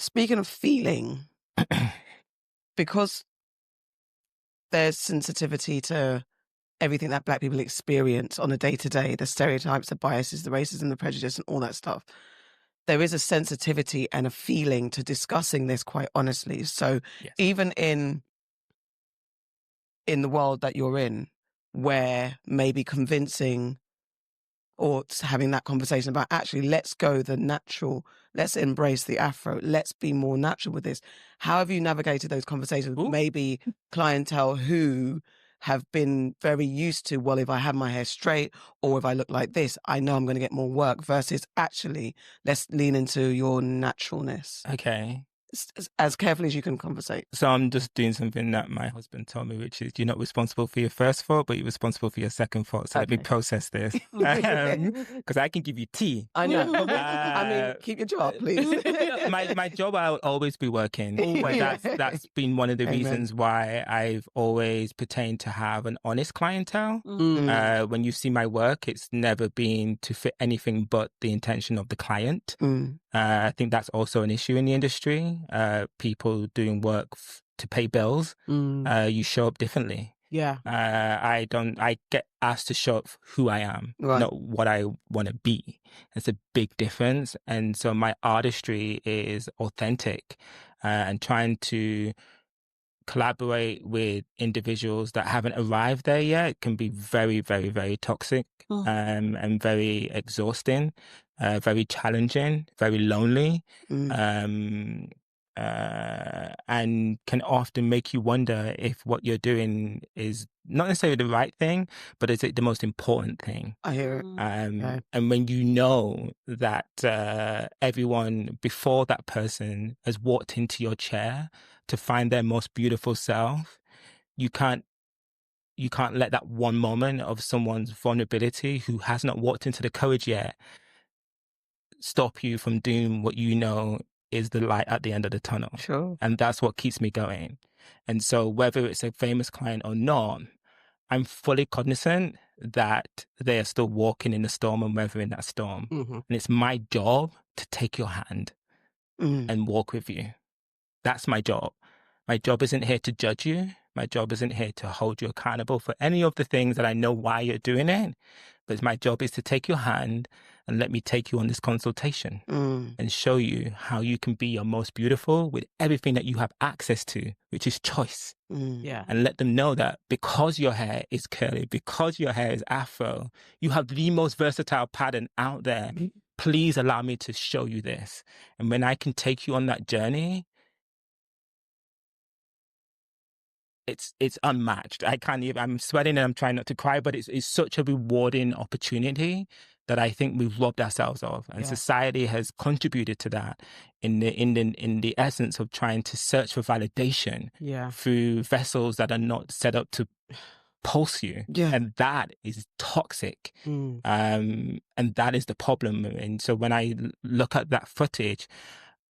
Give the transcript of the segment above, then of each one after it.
Speaking of feeling, because there's sensitivity to everything that Black people experience on a day-to-day, the stereotypes, the biases, the racism, the prejudice, and all that stuff, there is a sensitivity and a feeling to discussing this quite honestly. So even in the world that you're in, where maybe convincing or having that conversation about actually let's go the natural, let's embrace the Afro, let's be more natural with this. How have you navigated those conversations with maybe clientele who have been very used to, well, if I have my hair straight or if I look like this, I know I'm going to get more work, versus actually let's lean into your naturalness. Okay. As carefully as you can conversate. So I'm just doing something that my husband told me, which is you're not responsible for your first thought, but you're responsible for your second thought. So let me process this. Because I can give you tea. I know. I mean, keep your job, please. my job, I'll always be working. That's been one of the reasons why I've always pertained to have an honest clientele. When you see my work, it's never been to fit anything but the intention of the client. I think that's also an issue in the industry. People doing work to pay bills. You show up differently. Yeah. I get asked to show up who I am, not what I want to be. It's a big difference. And so my artistry is authentic, and trying to collaborate with individuals that haven't arrived there yet can be very, very, very toxic, and very exhausting, very challenging, very lonely, and can often make you wonder if what you're doing is not necessarily the right thing, but is it the most important thing? I hear it. And when you know that everyone before that person has walked into your chair to find their most beautiful self, you can't let that one moment of someone's vulnerability who has not walked into the courage yet stop you from doing what you know is the light at the end of the tunnel. Sure. And that's what keeps me going. And so whether it's a famous client or not, I'm fully cognizant that they are still walking in the storm and weathering that storm. And it's my job to take your hand and walk with you. That's my job. My job isn't here to judge you. My job isn't here to hold you accountable for any of the things that I know why you're doing it. But my job is to take your hand and let me take you on this consultation and show you how you can be your most beautiful with everything that you have access to, which is choice. And let them know that because your hair is curly, because your hair is Afro, you have the most versatile pattern out there. Please allow me to show you this. And when I can take you on that journey, it's unmatched. I can't even, I'm sweating and I'm trying not to cry, but it's such a rewarding opportunity that I think we've robbed ourselves of. And society has contributed to that in the essence of trying to search for validation through vessels that are not set up to pulse you. And that is toxic. And that is the problem. And so when I look at that footage,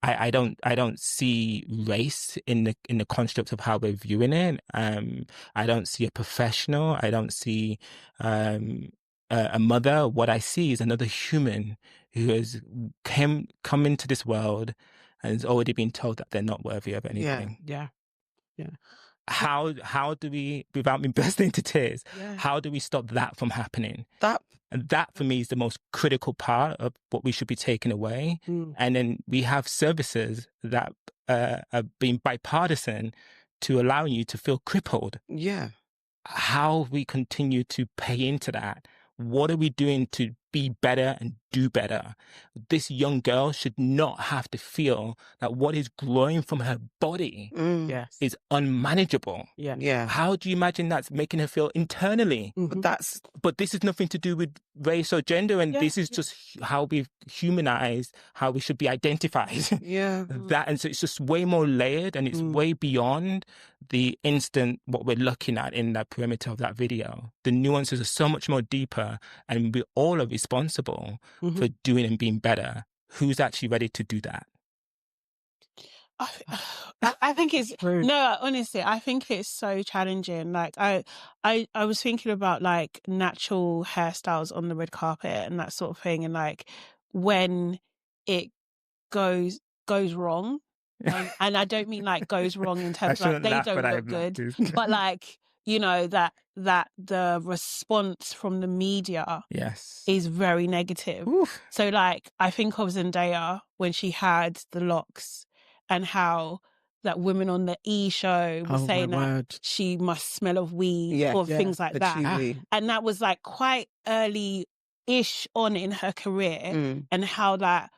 I don't see race in the construct of how we're viewing it. I don't see a professional. I don't see a mother. What I see is another human who has come into this world and has already been told that they're not worthy of anything. Yeah. How do we, without me bursting into tears, how do we stop that from happening? And that for me is the most critical part of what we should be taking away. And then we have services that are being bipartisan to allowing you to feel crippled. How we continue to pay into that. What are we doing to be better and do better? This young girl should not have to feel that what is growing from her body is unmanageable. How do you imagine that's making her feel internally? But this is nothing to do with race or gender, and this is just how we've humanized how we should be identified. And so it's just way more layered, and it's way beyond the instant what we're looking at in that perimeter of that video. The nuances are so much more deeper, and we all are responsible for doing and being better. Who's actually ready to do that? I think it's no, honestly, I think it's so challenging. Like I was thinking about like natural hairstyles on the red carpet and that sort of thing, and like when it goes wrong, And I don't mean like goes wrong in terms of like they don't look good, but like, you know, that the response from the media is very negative. Oof. So like I think of Zendaya when she had the locks and how that women on the E show were saying that she must smell of weed or things like that. And that was like quite early-ish on in her career and how that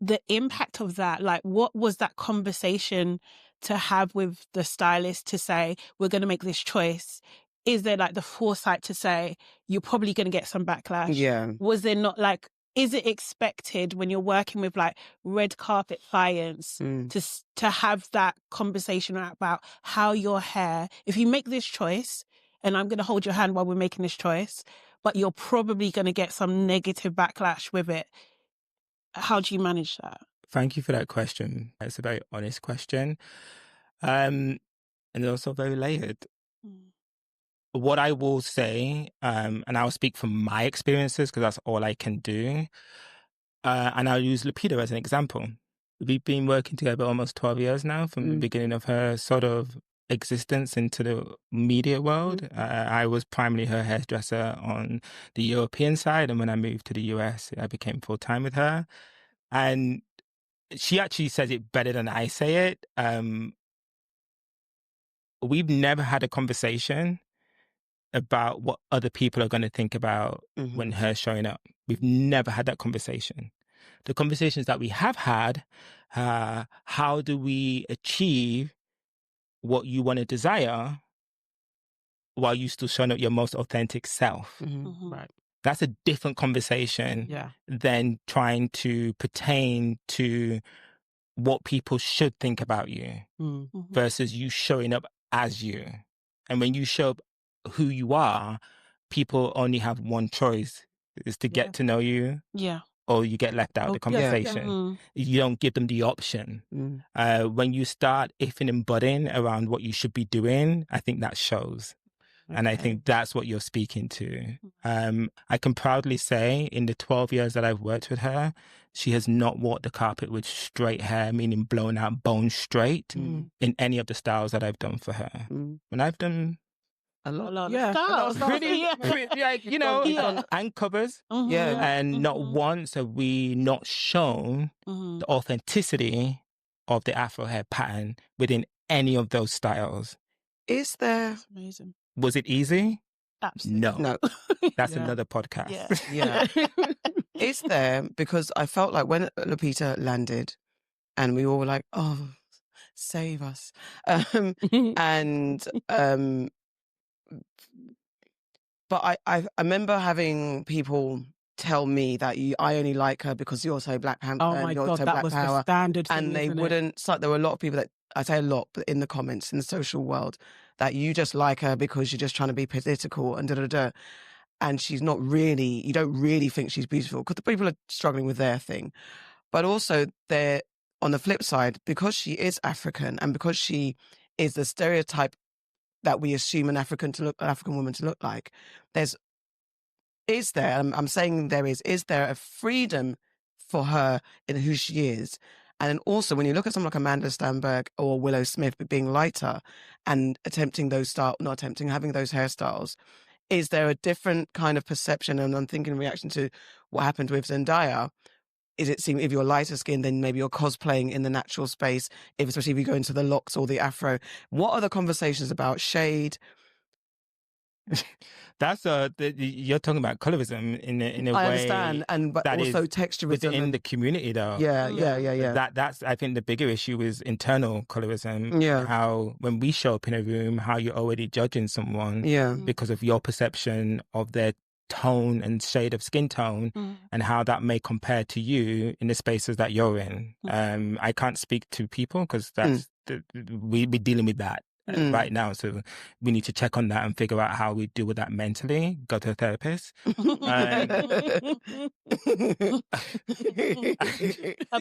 the impact of that, like what was that conversation to have with the stylist to say, we're going to make this choice? Is there like the foresight to say, you're probably going to get some backlash? Yeah. Was there not like, is it expected when you're working with like red carpet clients to have that conversation about how your hair, if you make this choice, and I'm going to hold your hand while we're making this choice, but you're probably going to get some negative backlash with it. How do you manage that? Thank you for that question. It's a very honest question. And also very layered. What I will say, and I'll speak from my experiences because that's all I can do. And I'll use Lupita as an example. We've been working together almost 12 years now from the beginning of her sort of existence into the media world. I was primarily her hairdresser on the European side. And when I moved to the US, I became full-time with her. And she actually says it better than I say it. We've never had a conversation about what other people are going to think about when her showing up. We've never had that conversation. The conversations that we have had, how do we achieve what you want to desire while you still showing up your most authentic self? Right. That's a different conversation than trying to pertain to what people should think about you versus you showing up as you. And when you show up who you are, people only have one choice, is to get to know you or you get left out of the conversation. You don't give them the option. When you start ifing and butting around what you should be doing, I think that shows. Okay. And I think that's what you're speaking to. I can proudly say in the 12 years that I've worked with her, she has not walked the carpet with straight hair, meaning blown out, bone straight, in any of the styles that I've done for her. When I've done a lot of styles. Pretty, like, you know, and covers. And not once have we not shown the authenticity of the Afro hair pattern within any of those styles. Is there... That's amazing. Was it easy? Absolutely. No. That's another podcast. Yeah. Is there, because I felt like when Lupita landed and we all were like, oh, save us. But I remember having people tell me that I only like her because you're so Black Panther. Oh my God, that was the standard thing, and they wouldn't. So there were a lot of people that, I say a lot, but in the comments, in the social world, that you just like her because you're just trying to be political and da-da-da. And she's not really, you don't really think she's beautiful because the people are struggling with their thing. But also they're, on the flip side, because she is African and because she is the stereotype that we assume an African woman to look like, is there a freedom for her in who she is? And then also, when you look at someone like Amanda Stanberg or Willow Smith being lighter and having those hairstyles, is there a different kind of perception? And I'm thinking in reaction to what happened with Zendaya, is it seem if you're lighter skinned, then maybe you're cosplaying in the natural space, especially if you go into the locks or the Afro. What are the conversations about shade? That's you're talking about colorism in a way. I understand, but also texturism within the community, though. Yeah. That's I think the bigger issue is internal colorism. Yeah, how when we show up in a room, how you're already judging someone. Yeah, because of your perception of their tone and shade of skin tone, and how that may compare to you in the spaces that you're in. I can't speak to people because that's we're dealing with that right now, so we need to check on that and figure out how we deal with that mentally. Go to a therapist.